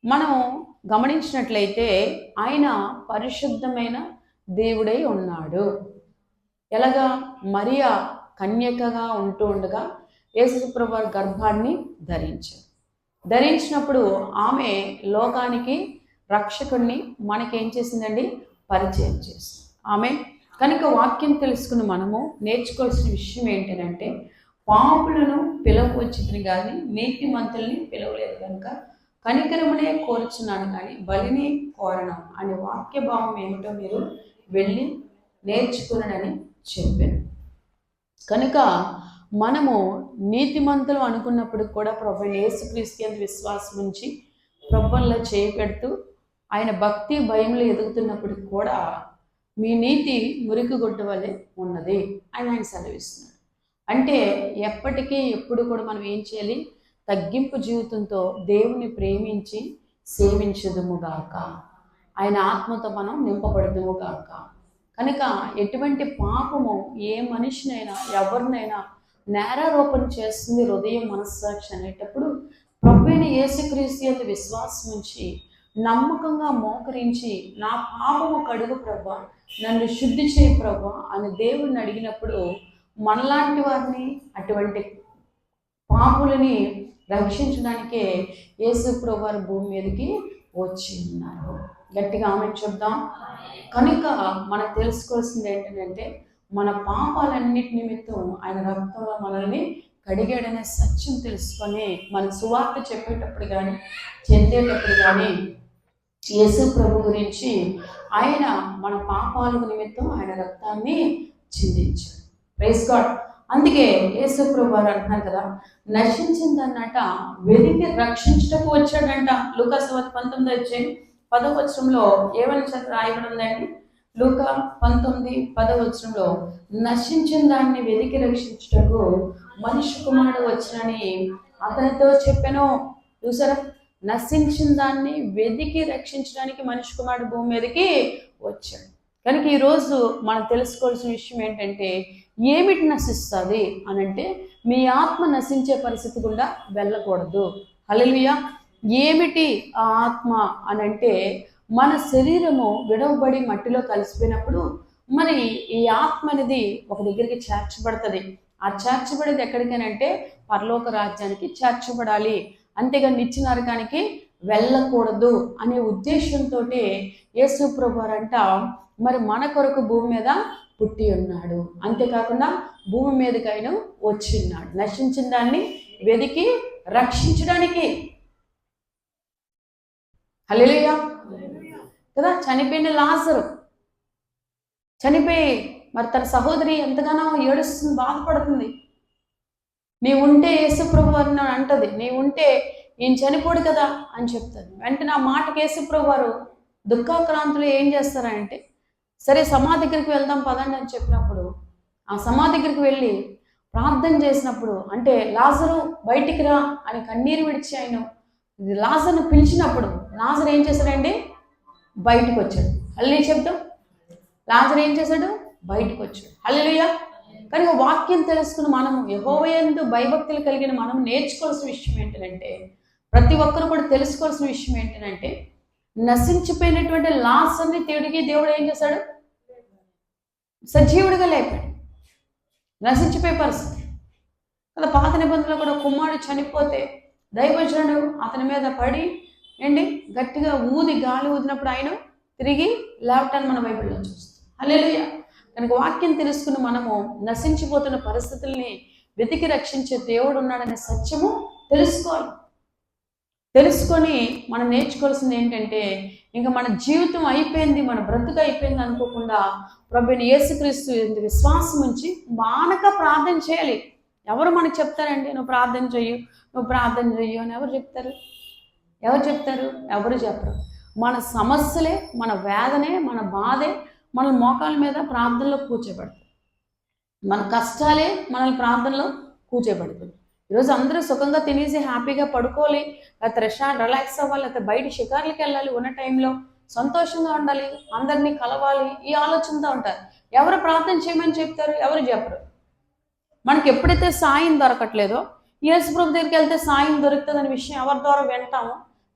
మనం గమనించినట్లయితే ఆయన పరిశుద్ధమైన దేవుడై ఉన్నాడు. ఎలాగా? మరియా కన్యకగా ఉంటూ ఉండగా యేసుప్రభు వారి గర్భాన్ని ధరించినప్పుడు ఆమె లోకానికి రక్షకుడిని మనకేం చేసిందండి? పరిచయం చేసింది ఆమె. కనుక వాక్యం తెలుసుకుని మనము నేర్చుకోవాల్సిన విషయం ఏంటంటే, పాపులను పిలవచ్చింది కానీ నీతిమంతుల్ని పిలవలేదు కనుక కనికరమునే కోరుచున్నాను కానీ బలిని కోరను అనే వాక్య భావం ఏమిటో మీరు వెళ్ళి నేర్చుకున్నాడని చెప్పాను. కనుక మనము నీతిమంతులు అనుకున్నప్పుడు కూడా ప్రభువైన యేసుక్రీస్తు యందు విశ్వాసం ఉంచి ప్రభువులో చేపెడుతూ ఆయన భక్తి భయంలో ఎదుగుతున్నప్పుడు కూడా మీ నీతి మురికి గుడ్డ వలె ఉన్నది అని ఆయన సెలవిస్తున్నాడు. అంటే ఎప్పటికీ ఎప్పుడు కూడా మనం ఏం చేయాలి? తగ్గింపు జీవితంతో దేవుని ప్రేమించి సేవించదుముగాక, ఆయన ఆత్మతో మనం నింపబడదుముగాక. కనుక ఎటువంటి పాపము ఏ మనిషినైనా ఎవరినైనా నేరారోపణ చేస్తుంది హృదయం మనస్సాక్షి అనేటప్పుడు ప్రభువైన యేసుక్రీస్తు యందు విశ్వాసం ఉంచి నమ్మకంగా మోకరించి నా పాపము కడుగు ప్రభా, నన్ను శుద్ధి చేయి ప్రభా అని దేవుడిని అడిగినప్పుడు మనలాంటి వారిని అటువంటి పాపులని రక్షించడానికే యేసు ప్రభు వారు భూమి మీదకి వచ్చి ఉన్నారు. గట్టిగా ఆమె చెప్దాం. కనుక మనం తెలుసుకోవాల్సింది ఏంటంటే, మన పాపాలన్నిటి నిమిత్తం ఆయన రక్తంలో మనల్ని కడిగాడనే సత్యం తెలుసుకొని మన సువార్త చెప్పేటప్పుడు కానీ చెందేటప్పుడు కానీ యేసు ప్రభు గురించి ఆయన మన పాపాల నిమిత్తం ఆయన రక్తాన్ని చిందించాడు. Praise God. అందుకే యేసు ప్రభు వారు అంటున్నారు కదా, నశించిందన్నట వెతికి రక్షించటకు వచ్చాడంట. లూకా సువార్త 19:10 ఏమని రాయబడి ఉందండి? లూకా 19:10 నశించిన దాన్ని వెతికి రక్షించుటకు మనిషి కుమారుడు వచ్చనని అతనితో చెప్పాను. చూసారా? నశించిన దాన్ని వెతికి రక్షించడానికి మనిషి కుమారుడు భూమి మీదకి వచ్చాడు. కనుక ఈరోజు మనం తెలుసుకోవాల్సిన విషయం ఏంటంటే, ఏమిటి నశిస్తుంది అనంటే మీ ఆత్మ నశించే పరిస్థితి గుండా వెళ్ళకూడదు. హల్లెలూయా. ఏమిటి ఆ ఆత్మ అనంటే, మన శరీరము విడవబడి మట్టిలో కలిసిపోయినప్పుడు మరి ఈ ఆత్మ అనేది ఒక దగ్గరికి చేర్చబడుతుంది. ఆ చేర్చబడేది ఎక్కడికనంటే పరలోక రాజ్యానికి చేర్చబడాలి, అంతేగా నిత్య నరకానికి వెళ్ళకూడదు అనే ఉద్దేశంతో యేసు ప్రభువారంట మరి మన కొరకు భూమి మీద పుట్టి ఉన్నాడు. అంతేకాకుండా భూమి మీదకి ఆయన వచ్చిన్నాడు నశించిన దాన్ని వెతికి రక్షించడానికి. హల్లెలూయా కదా. చనిపోయిన లాజరు చనిపోయి మరి తన సహోదరి ఎంతగానో ఏడుస్తుంది, బాధపడుతుంది. నీ ఉంటే యేసు ప్రభు వారిని అంటది, నీ ఉంటే ఈయన చనిపోడు కదా అని చెప్తాను. వెంటనే ఆ మాటకి యేసు ప్రభు వారు దుఃఖాక్రాంతులు ఏం చేస్తారంటే, సరే సమాధి దగ్గరికి వెళ్దాం పదండి అని చెప్పినప్పుడు ఆ సమాధి దగ్గరికి వెళ్ళి ప్రార్థన చేసినప్పుడు, అంటే లాజరు బయటికి రా అని కన్నీరు విడిచి ఆయన లాజర్ను పిలిచినప్పుడు లాజరు ఏం చేశాడండి? బయటకు వచ్చాడు. హల్లెలూయా చెప్తాం. లాజరు ఏం చేశాడు? బయటకు వచ్చాడు. హల్లెలూయా. కనుక వాక్యం తెలుసుకుని మనము యెహోవా యందు భయభక్తులు కలిగిన మనం నేర్చుకోవాల్సిన విషయం ఏంటంటే, ప్రతి ఒక్కరు కూడా తెలుసుకోవాల్సిన విషయం ఏంటంటే, నశించిపోయినటువంటి లాజర్ని తిరిగి దేవుడు ఏం చేశాడు? సజీవుడిగా లేపాడు. నశించిపోయే పరిస్థితి కదా. పాత నిబంధనలో కూడా కుమారుడు చనిపోతే దైవజనుడు అతని మీద పడి ఏంటి గట్టిగా గాలి ఊదినప్పుడు ఆయన తిరిగి లేవటాన్ని మన బైబిల్లో చూస్తాం. హల్లెలూయా. కనుక వాక్యం తెలుసుకుని మనము నశించిపోతున్న పరిస్థితుల్ని వెతికి రక్షించే దేవుడు ఉన్నాడనే సత్యము తెలుసుకొని మనం నేర్చుకోవాల్సింది ఏంటంటే, ఇంకా మన జీవితం అయిపోయింది, మన బ్రతుకు అయిపోయింది అనుకోకుండా ప్రభువైన యేసుక్రీస్తు విశ్వాసం ఉంచి మానక ప్రార్థన చేయాలి. ఎవరు మనకు చెప్తారండి నువ్వు ప్రార్థన చెయ్యు అని ఎవరు చెప్తారు? ఎవరు చెప్పరు. మన సమస్యలే, మన వేదనే, మన బాధే మన మోకాల మీద ప్రార్థనలో కూర్చోబెడతాయి. మన కష్టాలే మనల్ని ప్రార్థనలో కూర్చోబెడతాయి. ఈరోజు అందరూ సుఖంగా తినేసి హ్యాపీగా పడుకోవాలి, లేకపోతే రిలాక్స్ అవ్వాలి, లేకపోతే బయట షికార్లకి వెళ్ళాలి, ఉన్న టైంలో సంతోషంగా ఉండాలి, అందరినీ కలవాలి, ఈ ఆలోచనతో ఉంటారు. ఎవరు ప్రార్థన చేయమని చెప్తారు? ఎవరు చెప్పరు. మనకి ఎప్పుడైతే సాయం దొరకట్లేదో యేసు ప్రభు దగ్గరికి వెళ్తే సాయం దొరుకుతుందనే విషయం ఎవరి ద్వారా వింటామో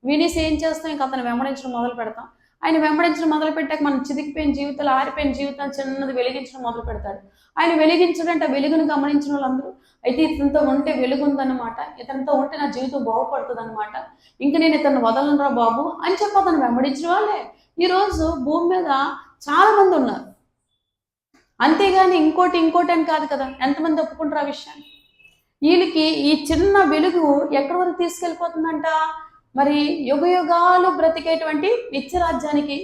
వినేసి ఏం చేస్తాం, ఇంకా అతను వెంబడించడం మొదలు పెడతాం. ఆయన వెంబడించడం మొదలు పెట్టాక మనం చితికిపోయిన జీవితాలు, ఆరిపోయిన జీవితాలు చిన్నది వెలిగించడం మొదలు పెడతాడు. ఆయన వెలిగించడంటే వెలుగును గమనించిన వాళ్ళందరూ అయితే ఇతనితో ఉంటే వెలుగు ఉందన్నమాట, ఇతనితో ఉంటే నా జీవితం బాగుపడుతుంది అనమాట, ఇంక నేను ఇతను వదలనురా బాబు అని చెప్పి అతను వెంబడించిన వాళ్ళే ఈరోజు భూమి మీద చాలా మంది ఉన్నారు. అంతేగాని ఇంకోటి అని కాదు కదా. ఎంతమంది ఒప్పుకుంటారు ఆ విషయాన్ని? వీళ్ళకి ఈ చిన్న వెలుగు ఎక్కడి వరకు తీసుకెళ్ళిపోతుందంట? మరి యుగ యుగాలు బ్రతికేటువంటి నిత్య రాజ్యానికి